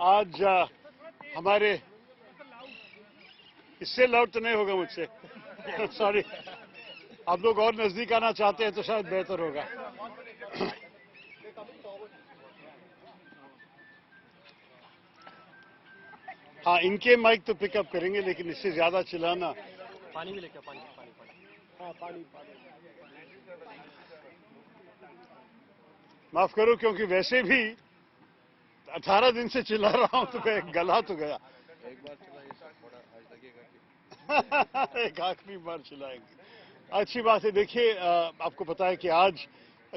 आज हमारे इससे लाउड तो नहीं होगा मुझसे सॉरी आप लोग और नजदीक आना चाहते हैं तो शायद बेहतर होगा। हाँ इनके माइक तो पिकअप करेंगे लेकिन इससे ज्यादा चिल्लाना। पानी भी लेके पानी पानी पानी हाँ पानी माफ करो क्योंकि वैसे भी 18 दिन से चिल्ला रहा हूं तो गला तो गया। एक बार चिल्लाइए सर, थोड़ा आज लगेगा कि एक आखिरी बार चिल्लाएंगे। अच्छी बात है। देखिए आपको पता है कि आज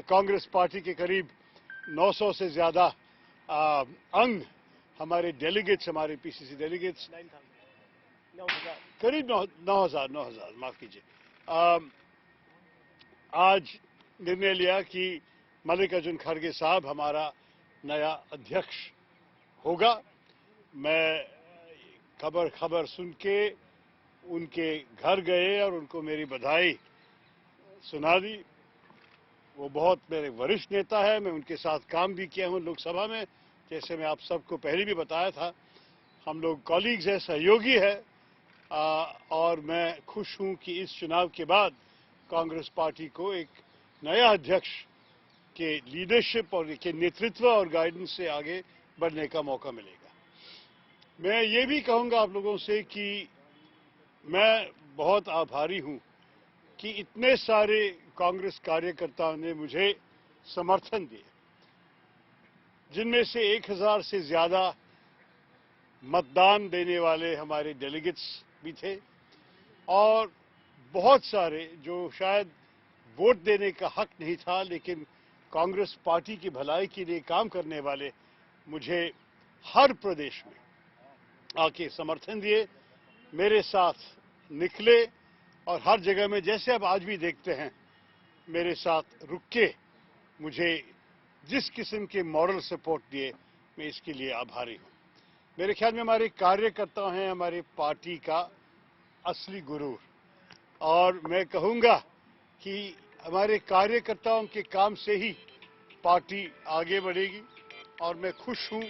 कांग्रेस पार्टी के करीब 900 से ज्यादा अंग हमारे डेलीगेट्स, हमारे पीसीसी डेलीगेट्स करीब 9,000 माफ कीजिए, आज निर्णय लिया कि मल्लिकार्जुन खड़गे साहब हमारा नया अध्यक्ष होगा। मैं खबर सुन के उनके घर गए और उनको मेरी बधाई सुना दी। वो बहुत मेरे वरिष्ठ नेता है, मैं उनके साथ काम भी किया हूं लोकसभा में, जैसे मैं आप सबको पहले भी बताया था। हम लोग कॉलीग्स हैं, सहयोगी है, और मैं खुश हूं कि इस चुनाव के बाद कांग्रेस पार्टी को एक नया अध्यक्ष के लीडरशिप और के नेतृत्व और गाइडेंस से आगे बढ़ने का मौका मिलेगा। मैं ये भी कहूंगा आप लोगों से कि मैं बहुत आभारी हूं कि इतने सारे कांग्रेस कार्यकर्ताओं ने मुझे समर्थन दिया, जिनमें से 1000 से ज्यादा मतदान देने वाले हमारे डेलीगेट्स भी थे और बहुत सारे जो शायद वोट देने का हक नहीं था लेकिन कांग्रेस पार्टी की भलाई के लिए काम करने वाले मुझे हर प्रदेश में आके समर्थन दिए, मेरे साथ निकले और हर जगह में जैसे आप आज भी देखते हैं मेरे साथ रुक के मुझे जिस किस्म के मॉरल सपोर्ट दिए, मैं इसके लिए आभारी हूं। मेरे ख्याल में हमारे कार्यकर्ता हैं हमारी पार्टी का असली गुरूर, और मैं कहूंगा कि हमारे कार्यकर्ताओं के काम से ही पार्टी आगे बढ़ेगी। और मैं खुश हूं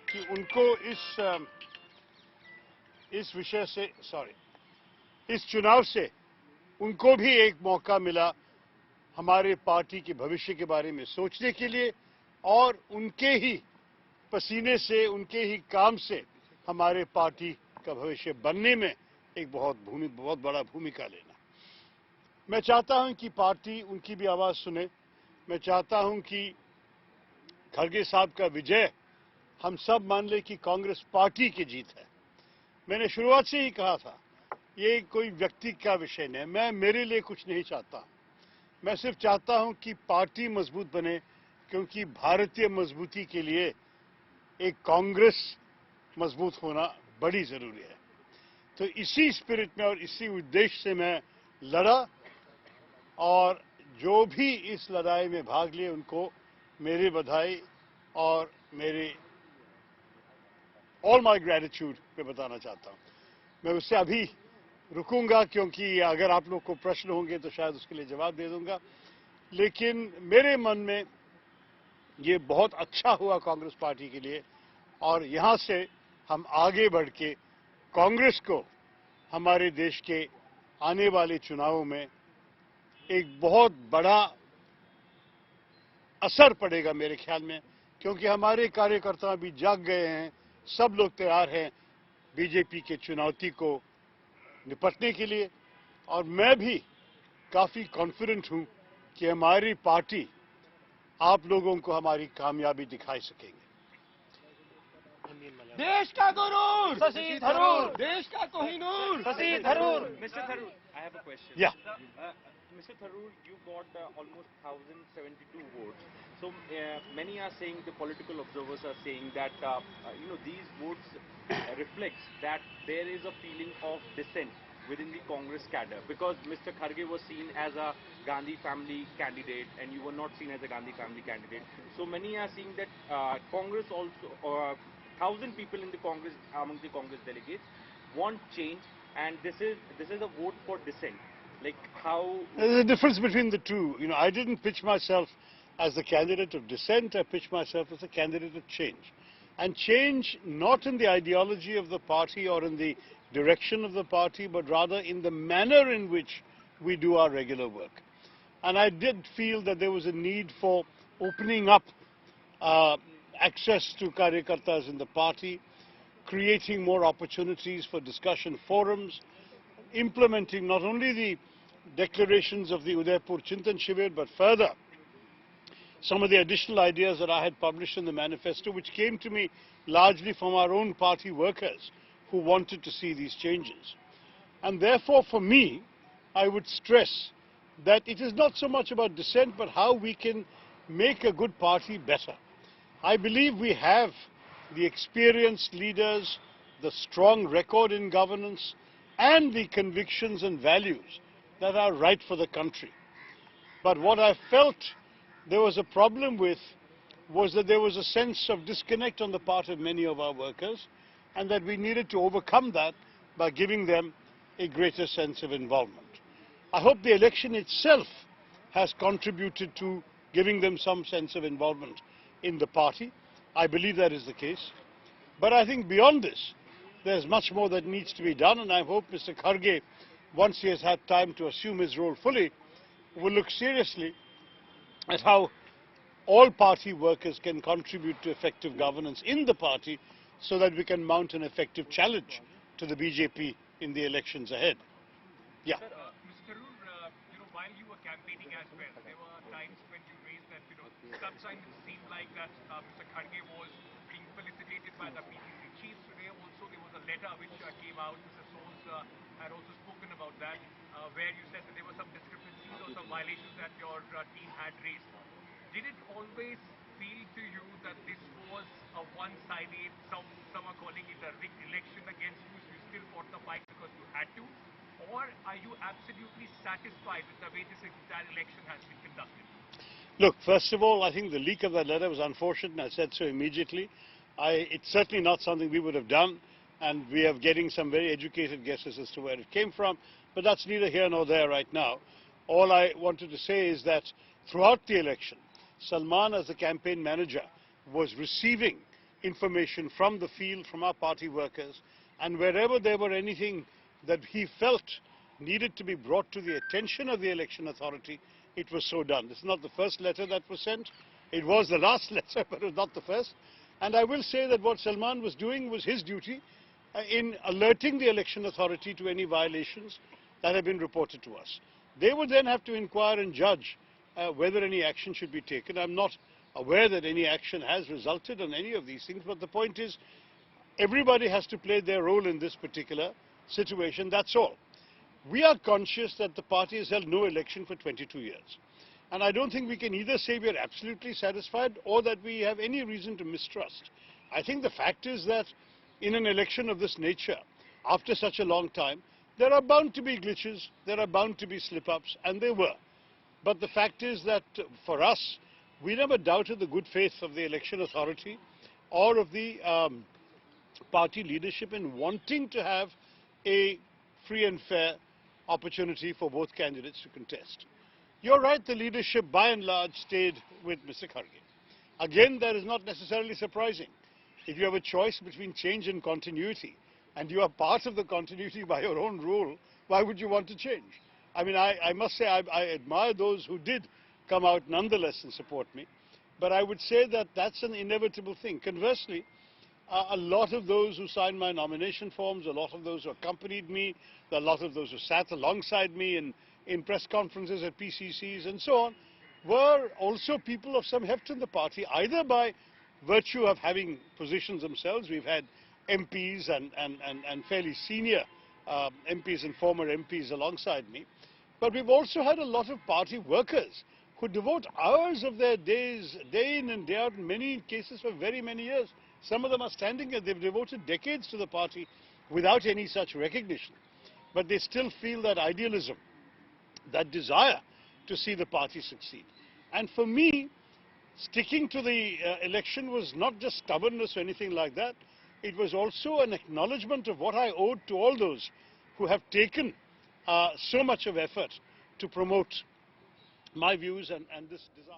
कि उनको इस विषय से इस चुनाव से उनको भी एक मौका मिला हमारे पार्टी के भविष्य के बारे में सोचने के लिए, और उनके ही पसीने से, उनके ही काम से हमारे पार्टी का भविष्य बनने में एक बहुत बड़ा भूमिका लेना। मैं चाहता हूं कि पार्टी उनकी भी आवाज सुने। मैं चाहता हूं कि खड़गे साहब का विजय हम सब मान ले कि कांग्रेस पार्टी की जीत है। मैंने शुरुआत से ही कहा था ये कोई व्यक्ति का विषय नहीं, मैं मेरे लिए कुछ नहीं चाहता, मैं सिर्फ चाहता हूं कि पार्टी मजबूत बने, क्योंकि भारतीय मजबूती के लिए एक कांग्रेस मजबूत होना बड़ी जरूरी है। तो इसी स्पिरिट में और इसी उद्देश्य से मैं लड़ा, और जो भी इस लड़ाई में भाग लिए उनको मेरी बधाई और मेरे ऑल माय ग्रेटिट्यूड मैं बताना चाहता हूं। मैं उससे अभी रुकूंगा क्योंकि अगर आप लोग को प्रश्न होंगे तो शायद उसके लिए जवाब दे दूंगा, लेकिन मेरे मन में ये बहुत अच्छा हुआ कांग्रेस पार्टी के लिए, और यहां से हम आगे बढ़ के कांग्रेस को हमारे देश के आने वाले चुनावों में एक बहुत बड़ा असर पड़ेगा मेरे ख्याल में, क्योंकि हमारे कार्यकर्ता भी जाग गए हैं, सब लोग तैयार हैं बीजेपी के चुनौती को निपटने के लिए, और मैं भी काफी कॉन्फिडेंट हूं कि हमारी पार्टी आप लोगों को हमारी कामयाबी दिखाई सकेगी। देश का गुरूर शशि थरूर, देश का Kohinoor Shashi Tharoor. Mr. Tharoor, I have a question. Yeah. Mr. Tharoor, you got almost 1,072 votes. So many are saying, the political observers are saying that these votes reflects that there is a feeling of dissent within the Congress cadre, because Mr. Kharge was seen as a Gandhi family candidate and you were not seen as a Gandhi family candidate. So many are saying that Congress also 1,000 people in the Congress, among the Congress delegates, want change, and this is a vote for dissent. Like how? There's a difference between the two. I didn't pitch myself as the candidate of dissent. I pitched myself as a candidate of change. and change not in the ideology of the party or in the direction of the party, but rather in the manner in which we do our regular work. And I did feel that there was a need for opening up access to Karyakartas in the party, creating more opportunities for discussion forums, implementing not only the declarations of the Udaipur Chintan Shivir, but further some of the additional ideas that I had published in the manifesto, which came to me largely from our own party workers who wanted to see these changes. And therefore, for me, I would stress that it is not so much about dissent, but how we can make a good party better. I believe we have the experienced leaders, the strong record in governance, and the convictions and values that are right for the country. But what I felt there was a problem with was that there was a sense of disconnect on the part of many of our workers, and that we needed to overcome that by giving them a greater sense of involvement. I hope the election itself has contributed to giving them some sense of involvement in the party. I believe that is the case. But I think beyond this, there's much more that needs to be done, and I hope Mr. Kharge, once he has had time to assume his role fully, will look seriously at how all party workers can contribute to effective governance in the party so that we can mount an effective challenge to the BJP in the elections ahead. Yeah. Mr. Tharoor, while you were campaigning as well, there were times when you raised that, sometimes it seemed like that Mr. Kharge was being felicitated by the PCC chief. Today also there was a letter which came out. Mr. Soles had also spoken about that, where you said that there were some discrepancies or some violations that your team had raised. Did it always feel to you that this was a one-sided, some are calling it a rigged election against you, so you still fought the fight because you had to? Or are you absolutely satisfied with the way this entire election has been conducted? Look, first of all, I think the leak of that letter was unfortunate, and I said so immediately. It's certainly not something we would have done, and we are getting some very educated guesses as to where it came from, but that's neither here nor there right now. All I wanted to say is that throughout the election, Salman, as the campaign manager, was receiving information from the field, from our party workers, and wherever there were anything that he felt needed to be brought to the attention of the election authority, it was so done. This is not the first letter that was sent. It was the last letter, but it was not the first. And I will say that what Salman was doing was his duty in alerting the election authority to any violations that have been reported to us. They would then have to inquire and judge whether any action should be taken. I'm not aware that any action has resulted on any of these things, but the point is everybody has to play their role in this particular situation, that's all. We are conscious that the party has held no election for 22 years. And I don't think we can either say we are absolutely satisfied or that we have any reason to mistrust. I think the fact is that in an election of this nature, after such a long time, there are bound to be glitches, there are bound to be slip-ups, and they were. But the fact is that for us, we never doubted the good faith of the election authority or of the party leadership in wanting to have a free and fair opportunity for both candidates to contest. You're right, the leadership by and large stayed with Mr. Kharge. Again, that is not necessarily surprising. If you have a choice between change and continuity, and you are part of the continuity by your own rule, why would you want to change? I mean, I must say I admire those who did come out nonetheless and support me, but I would say that that's an inevitable thing. Conversely, a lot of those who signed my nomination forms, a lot of those who accompanied me, a lot of those who sat alongside me in press conferences at PCCs and so on, were also people of some heft in the party, either by virtue of having positions themselves. We've had MPs and fairly senior MPs and former MPs alongside me, but we've also had a lot of party workers who devote hours of their days, day in and day out, in many cases for very many years. Some of them are standing here, they've devoted decades to the party without any such recognition. But they still feel that idealism, that desire to see the party succeed. And for me, sticking to the election was not just stubbornness or anything like that. It was also an acknowledgement of what I owed to all those who have taken so much of effort to promote my views and this desire.